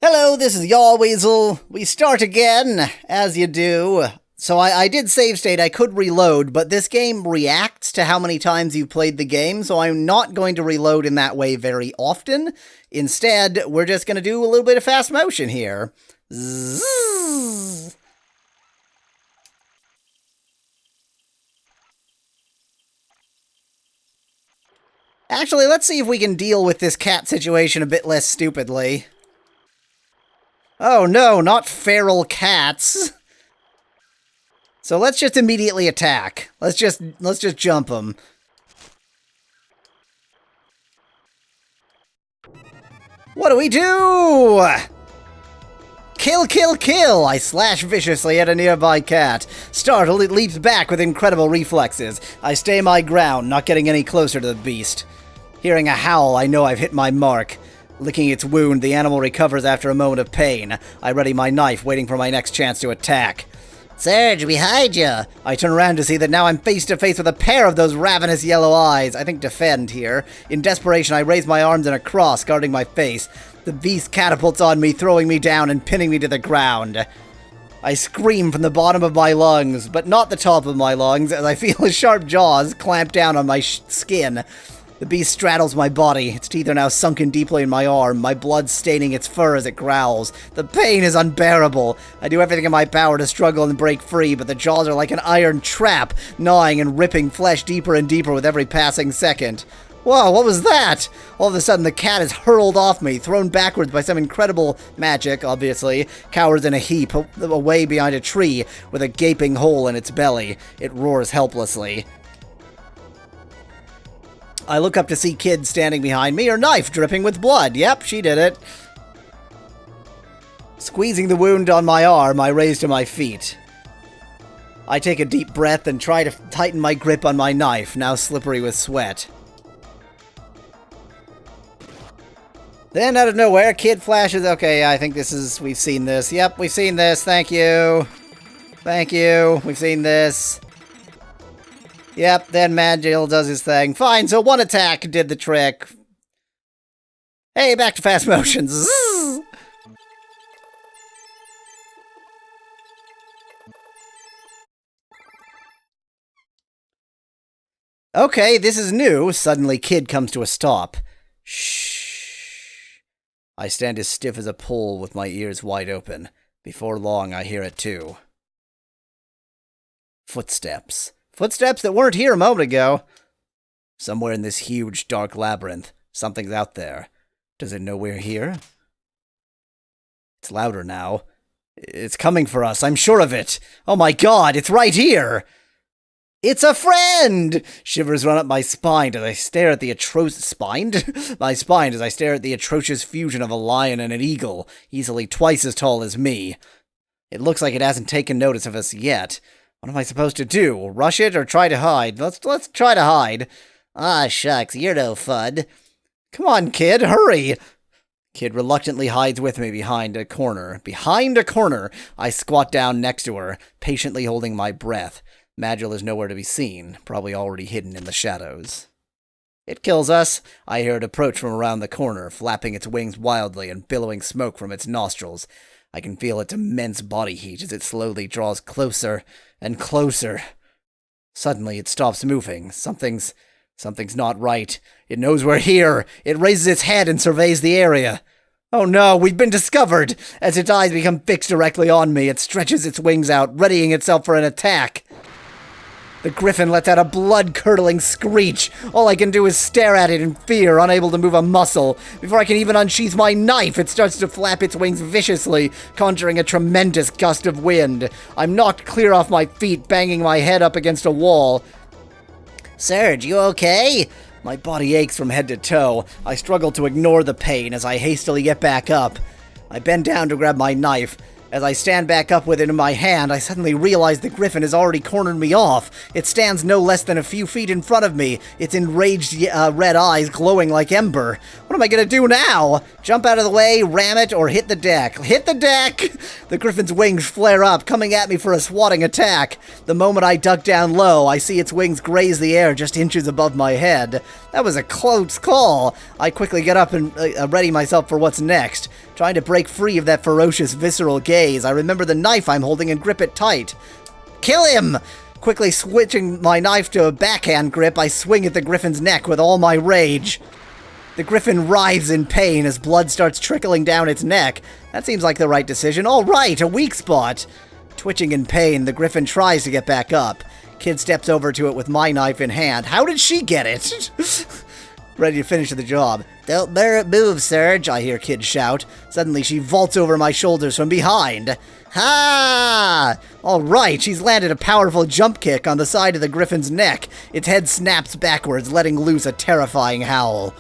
Hello, this is Yahweasel. We start again, as you do. So I did save state, I could reload, but this game reacts to how many times you've played the game, so I'm not going to reload in that way very often. Instead, we're just going to do a little bit of fast motion here. Zzz. Actually, let's see if we can deal with this cat situation a bit less stupidly. Oh no, not feral cats. So let's just immediately attack. Let's just jump them. What do? Kill, kill, kill! I slash viciously at a nearby cat. Startled, it leaps back with incredible reflexes. I stay my ground, not getting any closer to the beast. Hearing a howl, I know I've hit my mark. Licking its wound, the animal recovers after a moment of pain. I ready my knife, waiting for my next chance to attack. Serge, behind you! I turn around to see that now I'm face to face with a pair of those ravenous yellow eyes. I think defend here. In desperation, I raise my arms in a cross, guarding my face. The beast catapults on me, throwing me down and pinning me to the ground. I scream from the bottom of my lungs, but not the top of my lungs, as I feel his sharp jaws clamp down on my skin. The beast straddles my body. Its teeth are now sunken deeply in my arm, my blood staining its fur as it growls. The pain is unbearable. I do everything in my power to struggle and break free, but the jaws are like an iron trap, gnawing and ripping flesh deeper and deeper with every passing second. Whoa, what was that? All of a sudden, the cat is hurled off me, thrown backwards by some incredible magic, obviously, cowers in a heap, away behind a tree, with a gaping hole in its belly. It roars helplessly. I look up to see Kid standing behind me, her knife dripping with blood. Yep, she did it. Squeezing the wound on my arm, I raise to my feet. I take a deep breath and try to tighten my grip on my knife, now slippery with sweat. Then, out of nowhere, Kid flashes. Okay, I think we've seen this. Yep, we've seen this. Thank you. Thank you. We've seen this. Yep, then Magil does his thing. Fine, so one attack did the trick. Hey, back to fast motions. Zzz. Okay, this is new. Suddenly, Kid comes to a stop. Shh. I stand as stiff as a pole with my ears wide open. Before long, I hear it too. Footsteps. Footsteps that weren't here a moment ago. Somewhere in this huge, dark labyrinth, something's out there. Does it know we're here? It's louder now. It's coming for us, I'm sure of it. Oh my god, it's right here! It's a friend! Shivers run up my spine as I stare at the my spine as I stare at the atrocious fusion of a lion and an eagle, easily twice as tall as me. It looks like it hasn't taken notice of us yet. What am I supposed to do? Rush it or try to hide? Let's try to hide. Ah, shucks, you're no fun. Come on, Kid, hurry! Kid reluctantly hides with me behind a corner. Behind a corner! I squat down next to her, patiently holding my breath. Magil is nowhere to be seen, probably already hidden in the shadows. It kills us. I hear it approach from around the corner, flapping its wings wildly and billowing smoke from its nostrils. I can feel its immense body heat as it slowly draws closer and closer. Suddenly, it stops moving. Something's not right. It knows we're here. It raises its head and surveys the area. Oh no, we've been discovered! As its eyes become fixed directly on me, it stretches its wings out, readying itself for an attack. The griffin lets out a blood-curdling screech. All I can do is stare at it in fear, unable to move a muscle. Before I can even unsheath my knife, it starts to flap its wings viciously, conjuring a tremendous gust of wind. I'm knocked clear off my feet, banging my head up against a wall. Serge, you okay? My body aches from head to toe. I struggle to ignore the pain as I hastily get back up. I bend down to grab my knife. As I stand back up with it in my hand, I suddenly realize the griffin has already cornered me off. It stands no less than a few feet in front of me, its enraged red eyes glowing like ember. What am I gonna do now? Jump out of the way, ram it, or hit the deck? Hit the deck! The griffin's wings flare up, coming at me for a swatting attack. The moment I duck down low, I see its wings graze the air just inches above my head. That was a close call. I quickly get up and ready myself for what's next. Trying to break free of that ferocious, visceral gaze, I remember the knife I'm holding and grip it tight. Kill him! Quickly switching my knife to a backhand grip, I swing at the griffin's neck with all my rage. The griffin writhes in pain as blood starts trickling down its neck. That seems like the right decision. All right, a weak spot. Twitching in pain, the griffin tries to get back up. Kid steps over to it with my knife in hand. How did she get it? Ready to finish the job. Don't move, Serge, I hear Kid shout. Suddenly she vaults over my shoulders from behind. Ha! All right, she's landed a powerful jump kick on the side of the griffin's neck. Its head snaps backwards, letting loose a terrifying howl.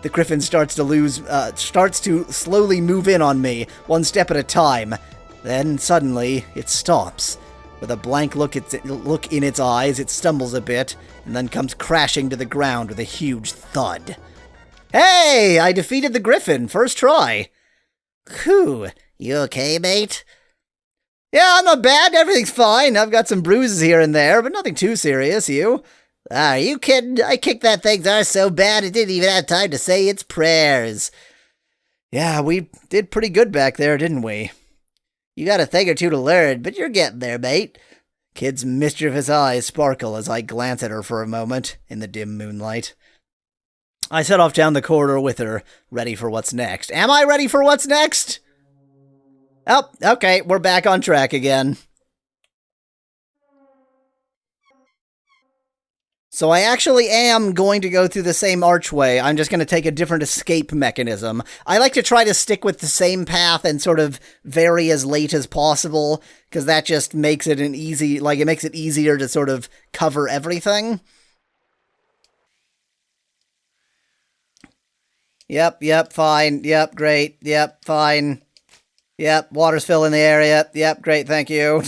The griffin starts to slowly move in on me, one step at a time. Then, suddenly, it stops. With a blank look in its eyes, it stumbles a bit, and then comes crashing to the ground with a huge thud. Hey! I defeated the griffin, first try. Whew. You okay, mate? Yeah, I'm not bad. Everything's fine. I've got some bruises here and there, but nothing too serious. You? Are you kidding? I kicked that thing's arse so bad it didn't even have time to say its prayers. Yeah, we did pretty good back there, didn't we? You got a thing or two to learn, but you're getting there, mate. Kid's mischievous eyes sparkle as I glance at her for a moment in the dim moonlight. I set off down the corridor with her, ready for what's next. Am I ready for what's next? Oh, okay, we're back on track again. So I actually am going to go through the same archway. I'm just going to take a different escape mechanism. I like to try to stick with the same path and sort of vary as late as possible, because that just makes it it makes it easier to sort of cover everything. Yep, fine. Yep, great. Yep, fine. Yep, water's filling the area. Yep, great, thank you.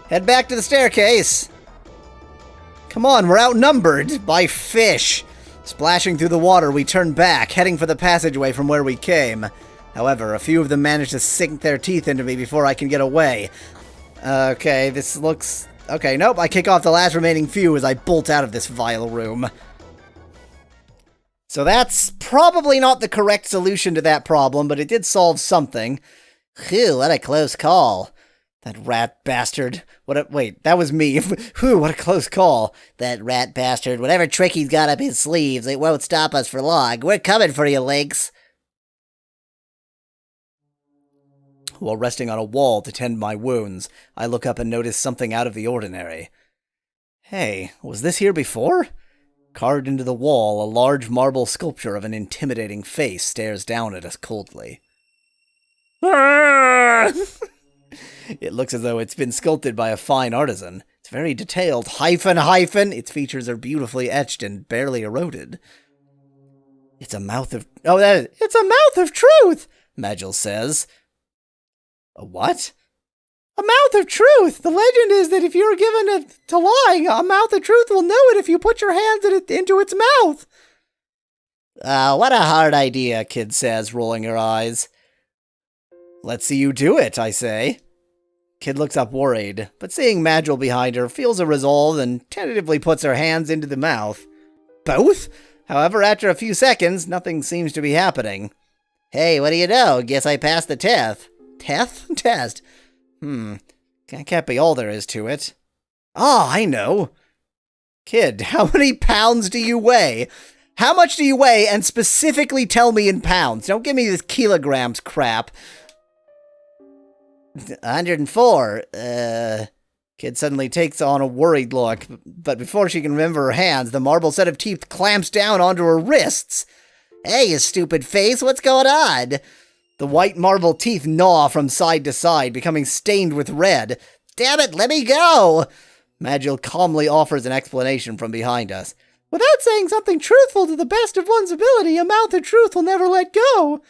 Head back to the staircase. Come on, we're outnumbered by fish. Splashing through the water, we turn back, heading for the passageway from where we came. However, a few of them manage to sink their teeth into me before I can get away. Okay, this looks... Okay, nope, I kick off the last remaining few as I bolt out of this vile room. So that's probably not the correct solution to that problem, but it did solve something. Phew, what a close call. That rat bastard. Wait, that was me. Whew, what a close call. That rat bastard. Whatever trick he's got up his sleeves, it won't stop us for long. We're coming for you, Lynx. While resting on a wall to tend my wounds, I look up and notice something out of the ordinary. Hey, was this here before? Carved into the wall, a large marble sculpture of an intimidating face stares down at us coldly. It looks as though it's been sculpted by a fine artisan. It's very detailed. Hyphen. Its features are beautifully etched and barely eroded. It's a mouth of... Oh, it's a mouth of truth, Magil says. A what? A mouth of truth. The legend is that if you're given to lying, a mouth of truth will know it if you put your hands into its mouth. What a hard idea, Kid says, rolling her eyes. Let's see you do it, I say. Kid looks up worried, but seeing Magil behind her, feels a resolve and tentatively puts her hands into the mouth. Both? However, after a few seconds, nothing seems to be happening. Hey, what do you know? Guess I passed the test. Test? That can't be all there is to it. Ah, I know. Kid, how many pounds do you weigh? How much do you weigh, and specifically tell me in pounds? Don't give me this kilograms crap. 104. Kid suddenly takes on a worried look, but before she can remember her hands, the marble set of teeth clamps down onto her wrists. Hey, you stupid face, what's going on? The white marble teeth gnaw from side to side, becoming stained with red. Damn it, let me go! Magil calmly offers an explanation from behind us. Without saying something truthful to the best of one's ability, a mouth of truth will never let go.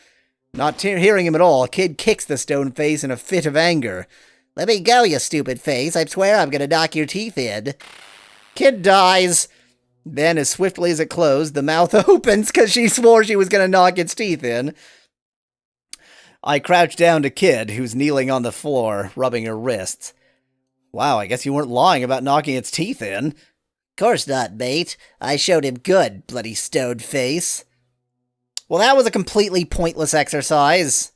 Not hearing him at all, Kid kicks the stone face in a fit of anger. Let me go, you stupid face. I swear I'm gonna knock your teeth in. Kid dies. Then, as swiftly as it closed, the mouth opens because she swore she was gonna knock its teeth in. I crouch down to Kid, who's kneeling on the floor, rubbing her wrists. Wow, I guess you weren't lying about knocking its teeth in. Course not, mate. I showed him good, bloody stoned face. Well, that was a completely pointless exercise.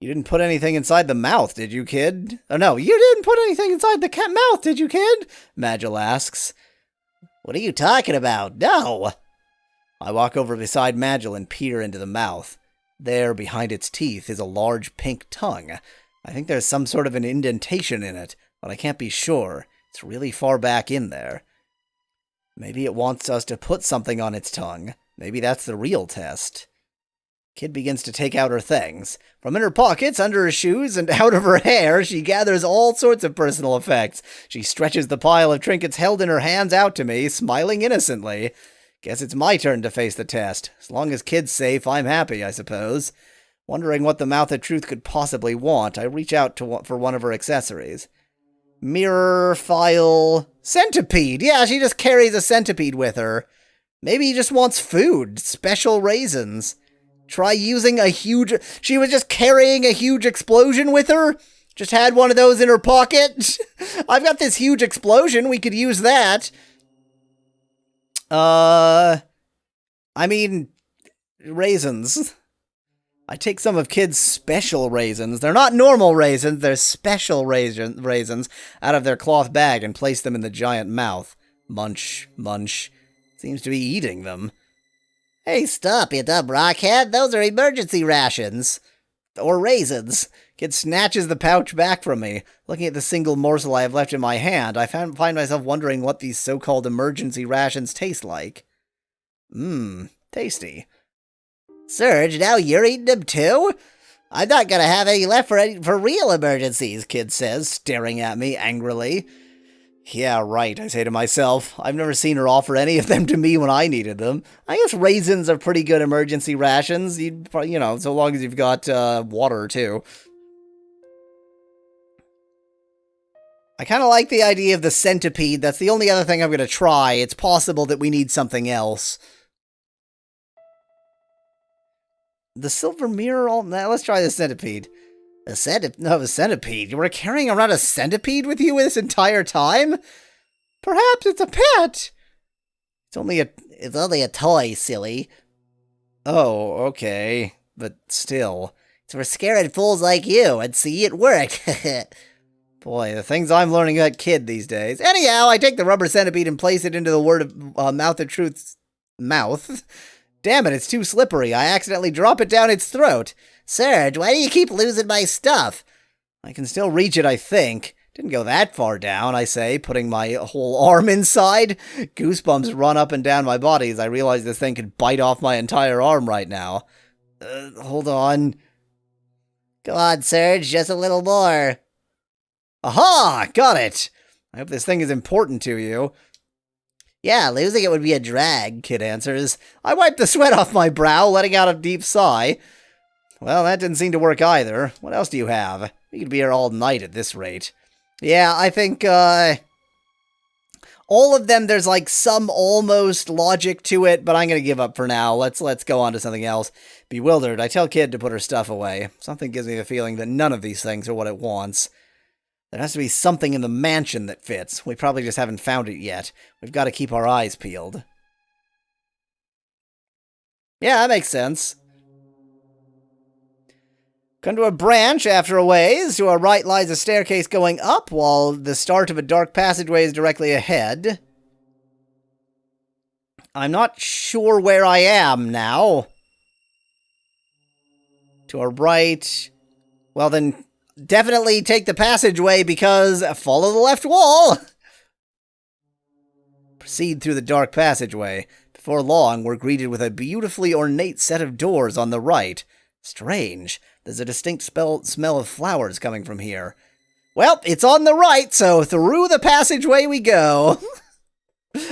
You didn't put anything inside the mouth, did you, kid? Oh, no, you didn't put anything inside the cat mouth, did you, kid? Magil asks. What are you talking about? No! I walk over beside Magil and peer into the mouth. There, behind its teeth, is a large pink tongue. I think there's some sort of an indentation in it, but I can't be sure. It's really far back in there. Maybe it wants us to put something on its tongue. Maybe that's the real test. Kid begins to take out her things. From in her pockets, under her shoes, and out of her hair, she gathers all sorts of personal effects. She stretches the pile of trinkets held in her hands out to me, smiling innocently. Guess it's my turn to face the test. As long as Kid's safe, I'm happy, I suppose. Wondering what the Mouth of Truth could possibly want, I reach out for one of her accessories. Mirror, file, centipede. Yeah, she just carries a centipede with her. Maybe he just wants food, special raisins. Try using a huge... She was just carrying a huge explosion with her? Just had one of those in her pocket? I've got this huge explosion, we could use that. I mean, raisins. I take some of Kid's special raisins. They're not normal raisins, they're special raisins out of their cloth bag and place them in the giant mouth. Munch, munch. Seems to be eating them. Hey, stop, you dumb rockhead. Those are emergency rations. Or raisins. Kid snatches the pouch back from me. Looking at the single morsel I have left in my hand, I find myself wondering what these so-called emergency rations taste like. Tasty. Serge, now you're eating them too? I'm not gonna have any left for real emergencies, Kid says, staring at me angrily. Yeah, right, I say to myself. I've never seen her offer any of them to me when I needed them. I guess raisins are pretty good emergency rations, you know, so long as you've got water, too. I kind of like the idea of the centipede. That's the only other thing I'm going to try. It's possible that we need something else. The silver mirror? Let's try the centipede. A centipede? You were carrying around a centipede with you this entire time? Perhaps it's a pet. It's only a toy, silly. Oh, okay. But still. It's for scaring fools like you, and see, it worked. Boy, the things I'm learning about Kid these days. Anyhow, I take the rubber centipede and place it into the Mouth of Truth's mouth. Damn it, it's too slippery. I accidentally drop it down its throat. Serge, why do you keep losing my stuff? I can still reach it, I think. Didn't go that far down, I say, putting my whole arm inside. Goosebumps run up and down my body as I realize this thing could bite off my entire arm right now. Hold on. Go on, Serge, just a little more. Aha! Got it! I hope this thing is important to you. Yeah, losing it would be a drag, Kid answers. I wipe the sweat off my brow, letting out a deep sigh. Well, that didn't seem to work either. What else do you have? We could be here all night at this rate. Yeah, I think, all of them, there's like some almost logic to it, but I'm gonna give up for now. Let's go on to something else. Bewildered, I tell Kid to put her stuff away. Something gives me the feeling that none of these things are what it wants. There has to be something in the mansion that fits. We probably just haven't found it yet. We've got to keep our eyes peeled. Yeah, that makes sense. Come to a branch after a ways. To our right lies a staircase going up, while the start of a dark passageway is directly ahead. I'm not sure where I am now. To our right... Well, then... Definitely take the passageway because follow the left wall. Proceed through the dark passageway. Before long, we're greeted with a beautifully ornate set of doors on the right. Strange. There's a distinct smell of flowers coming from here. Well, it's on the right, so through the passageway we go.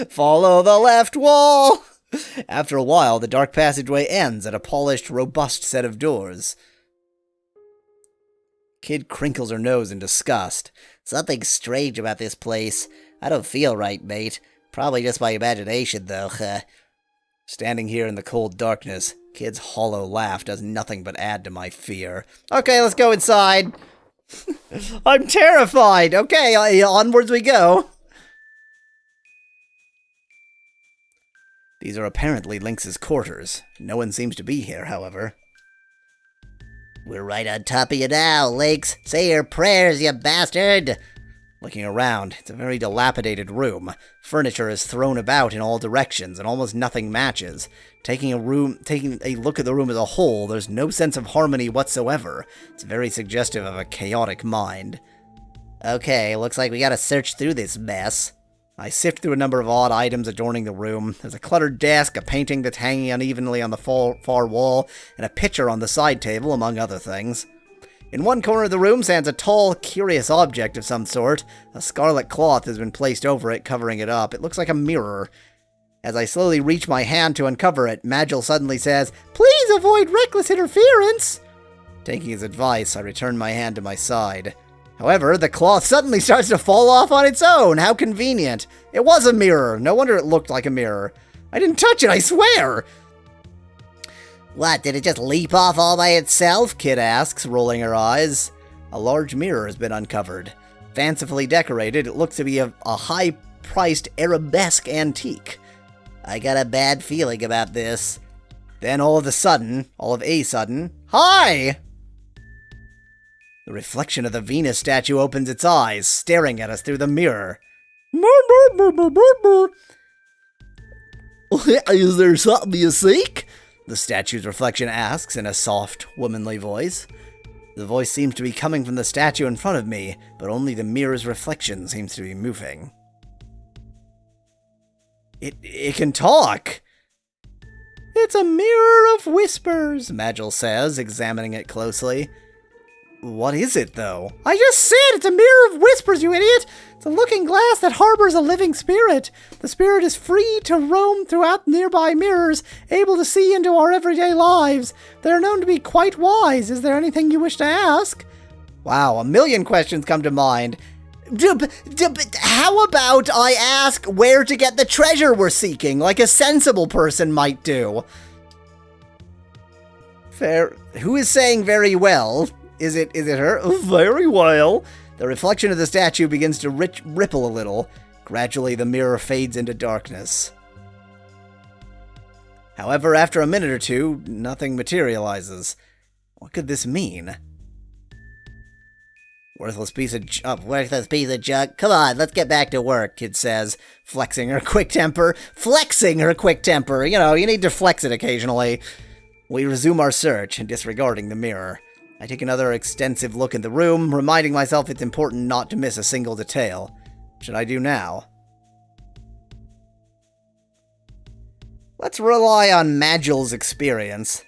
Follow the left wall. After a while, the dark passageway ends at a polished, robust set of doors. Kid crinkles her nose in disgust. Something strange about this place. I don't feel right, mate. Probably just my imagination, though. Standing here in the cold darkness, Kid's hollow laugh does nothing but add to my fear. Okay, let's go inside. I'm terrified. Okay, onwards we go. These are apparently Lynx's quarters. No one seems to be here, however. We're right on top of you now, Lynx. Say your prayers, you bastard. Looking around, it's a very dilapidated room. Furniture is thrown about in all directions, and almost nothing matches. Taking a look at the room as a whole, there's no sense of harmony whatsoever. It's very suggestive of a chaotic mind. Okay, looks like we gotta search through this mess. I sift through a number of odd items adorning the room. There's a cluttered desk, a painting that's hanging unevenly on the far wall, and a picture on the side table, among other things. In one corner of the room stands a tall, curious object of some sort. A scarlet cloth has been placed over it, covering it up. It looks like a mirror. As I slowly reach my hand to uncover it, Magil suddenly says, "Please avoid reckless interference!" Taking his advice, I return my hand to my side. However, the cloth suddenly starts to fall off on its own. How convenient. It was a mirror. No wonder it looked like a mirror. I didn't touch it, I swear! What, did it just leap off all by itself? Kid asks, rolling her eyes. A large mirror has been uncovered. Fancifully decorated, it looks to be a high-priced arabesque antique. I got a bad feeling about this. Then all of a sudden, hi! The reflection of the Venus statue opens its eyes, staring at us through the mirror. Is there something you seek? The statue's reflection asks in a soft, womanly voice. The voice seems to be coming from the statue in front of me, but only the mirror's reflection seems to be moving. It can talk! It's a mirror of whispers, Magil says, examining it closely. What is it, though? I just said it's a mirror of whispers, you idiot! It's a looking glass that harbors a living spirit. The spirit is free to roam throughout nearby mirrors, able to see into our everyday lives. They're known to be quite wise. Is there anything you wish to ask? Wow, a million questions come to mind. How about I ask where to get the treasure we're seeking, like a sensible person might do? Fair. Who is saying very well? Is it her? Very well. The reflection of the statue begins to ripple a little. Gradually, the mirror fades into darkness. However, after a minute or two, nothing materializes. What could this mean? Worthless piece of junk. Come on, let's get back to work, Kid says, flexing her quick temper. You know, you need to flex it occasionally. We resume our search, disregarding the mirror. I take another extensive look at the room, reminding myself it's important not to miss a single detail. What should I do now? Let's rely on Magil's experience.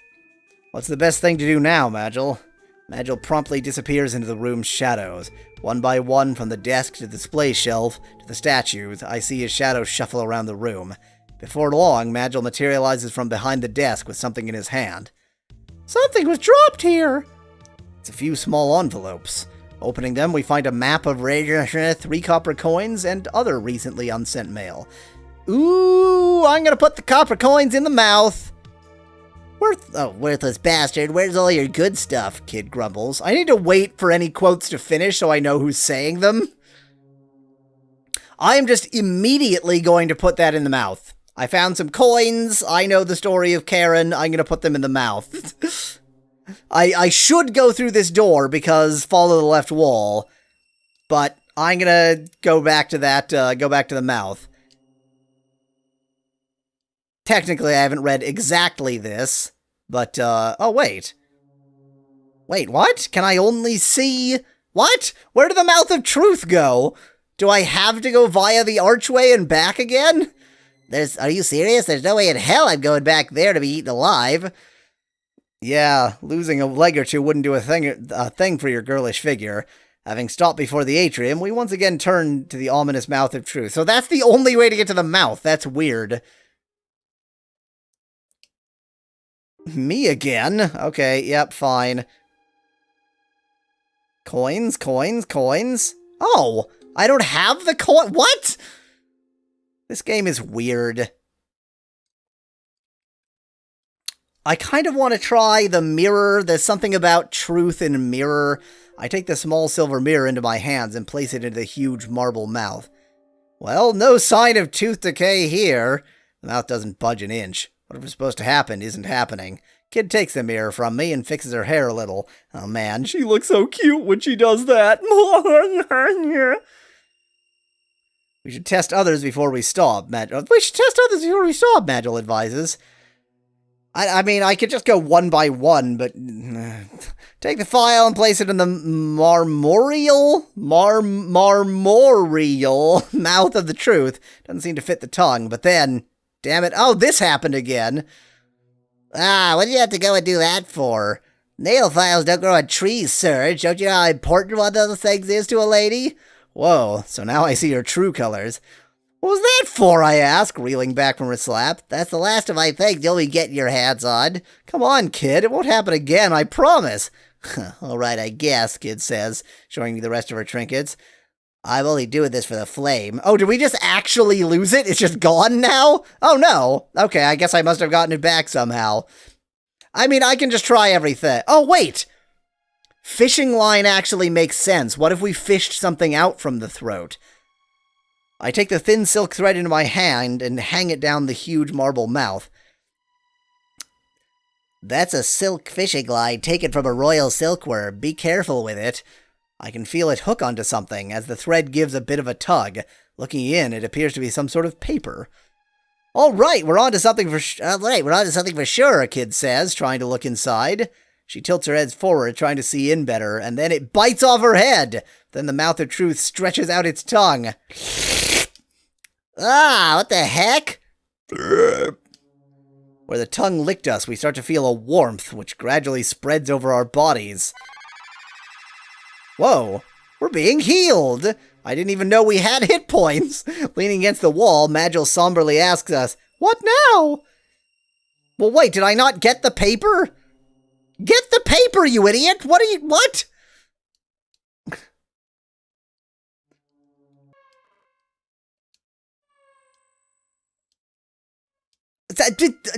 What's the best thing to do now, Magil? Magil promptly disappears into the room's shadows. One by one, from the desk to the display shelf to the statues, I see his shadows shuffle around the room. Before long, Magil materializes from behind the desk with something in his hand. Something was dropped here! It's a few small envelopes. Opening them, we find a map of 3 copper coins and other recently unsent mail. Ooh, I'm gonna put the copper coins in the mouth. Worthless bastard, where's all your good stuff? Kid grumbles. I need to wait for any quotes to finish so I know who's saying them. I am just immediately going to put that in the mouth. I found some coins. I know the story of Karen. I'm gonna put them in the mouth. I should go through this door because follow the left wall, but I'm gonna go back to that, go back to the mouth. Technically, I haven't read exactly this, but, oh, wait. Wait, what? Can I only see... What? Where did the mouth of truth go? Do I have to go via the archway and back again? Are you serious? There's no way in hell I'm going back there to be eaten alive. Yeah, losing a leg or two wouldn't do a thing for your girlish figure. Having stopped before the atrium, we once again turn to the ominous mouth of truth. So that's the only way to get to the mouth. That's weird. Me again? Okay, yep, fine. Coins. Oh, I don't have the coin. What? This game is weird. I kind of want to try the mirror. There's something about truth in a mirror. I take the small silver mirror into my hands and place it into the huge marble mouth. Well, no sign of tooth decay here. The mouth doesn't budge an inch. Whatever's supposed to happen isn't happening. Kid takes the mirror from me and fixes her hair a little. Oh man, she looks so cute when she does that. We should test others before we stop, Magil advises. I mean, I could just go one by one, but... take the file and place it in the marmoreal mouth of the truth. Doesn't seem to fit the tongue, but then... damn it. Oh, this happened again. What do you have to go and do that for? Nail files don't grow on trees, Serge. Don't you know how important one of those things is to a lady? Whoa, so now I see your true colors. What was that for, I ask, reeling back from her slap. That's the last of my things you'll be getting your hands on. Come on, kid, it won't happen again, I promise. All right, I guess, Kid says, showing me the rest of her trinkets. I'm only doing this for the flame. Oh, did we just actually lose it? It's just gone now? Oh, no. Okay, I guess I must have gotten it back somehow. I mean, I can just try everything. Oh, wait! Fishing line actually makes sense. What if we fished something out from the throat? I take the thin silk thread into my hand and hang it down the huge marble mouth. That's a silk fishing line taken from a royal silkworm. Be careful with it. I can feel it hook onto something as the thread gives a bit of a tug. Looking in, it appears to be some sort of paper. All right, we're on to something for sure, a kid says, trying to look inside. She tilts her head forward, trying to see in better, and then it bites off her head. Then the mouth of truth stretches out its tongue. What the heck? Where the tongue licked us, we start to feel a warmth, which gradually spreads over our bodies. Whoa, we're being healed! I didn't even know we had hit points! Leaning against the wall, Magil somberly asks us, "What now?" Well, wait, did I not get the paper? Get the paper, you idiot! What?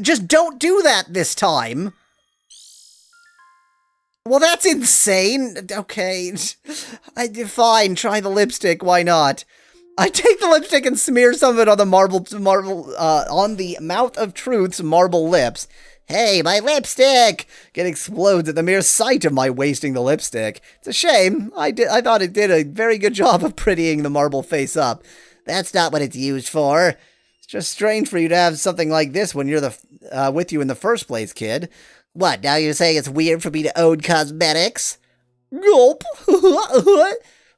Just don't do that this time. Well, that's insane. Okay. Fine, try the lipstick, why not? I take the lipstick and smear some of it on the on the mouth of truth's marble lips. Hey, my lipstick! It explodes at the mere sight of my wasting the lipstick. It's a shame. I thought it did a very good job of prettying the marble face up. That's not what it's used for. It's just strange for you to have something like this when you're with you in the first place, kid. What, now you're saying it's weird for me to own cosmetics? Gulp.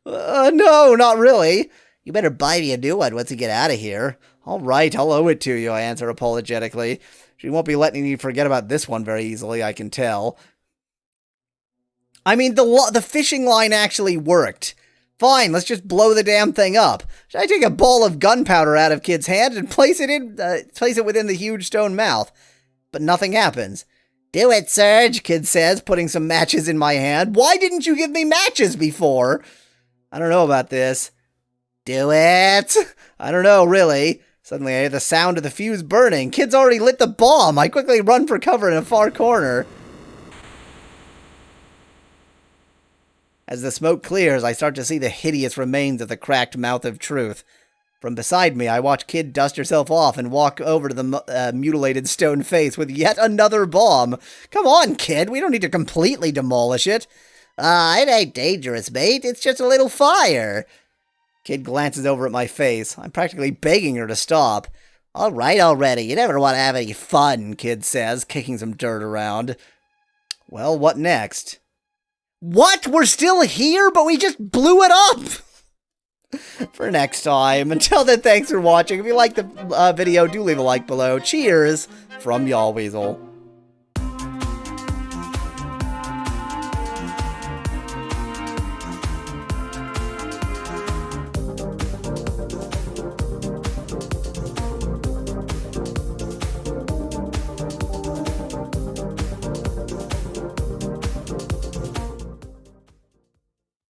No, not really. You better buy me a new one once you get out of here. All right, I'll owe it to you, I answer apologetically. She won't be letting you forget about this one very easily, I can tell. I mean, the fishing line actually worked. Fine, let's just blow the damn thing up. Should I take a ball of gunpowder out of Kid's hand and place it within the huge stone mouth? But nothing happens. Do it, Serge, Kid says, putting some matches in my hand. Why didn't you give me matches before? I don't know about this. Do it. I don't know, really. Suddenly I hear the sound of the fuse burning. Kid's already lit the bomb. I quickly run for cover in a far corner. As the smoke clears, I start to see the hideous remains of the cracked mouth of truth. From beside me, I watch Kid dust herself off and walk over to the mutilated stone face with yet another bomb. Come on, Kid, we don't need to completely demolish it. It ain't dangerous, mate. It's just a little fire. Kid glances over at my face. I'm practically begging her to stop. All right already. You never want to have any fun, Kid says, kicking some dirt around. Well, what next? What? We're still here, but we just blew it up! For next time. Until then, thanks for watching. If you liked the video, do leave a like below. Cheers from Yahweasel.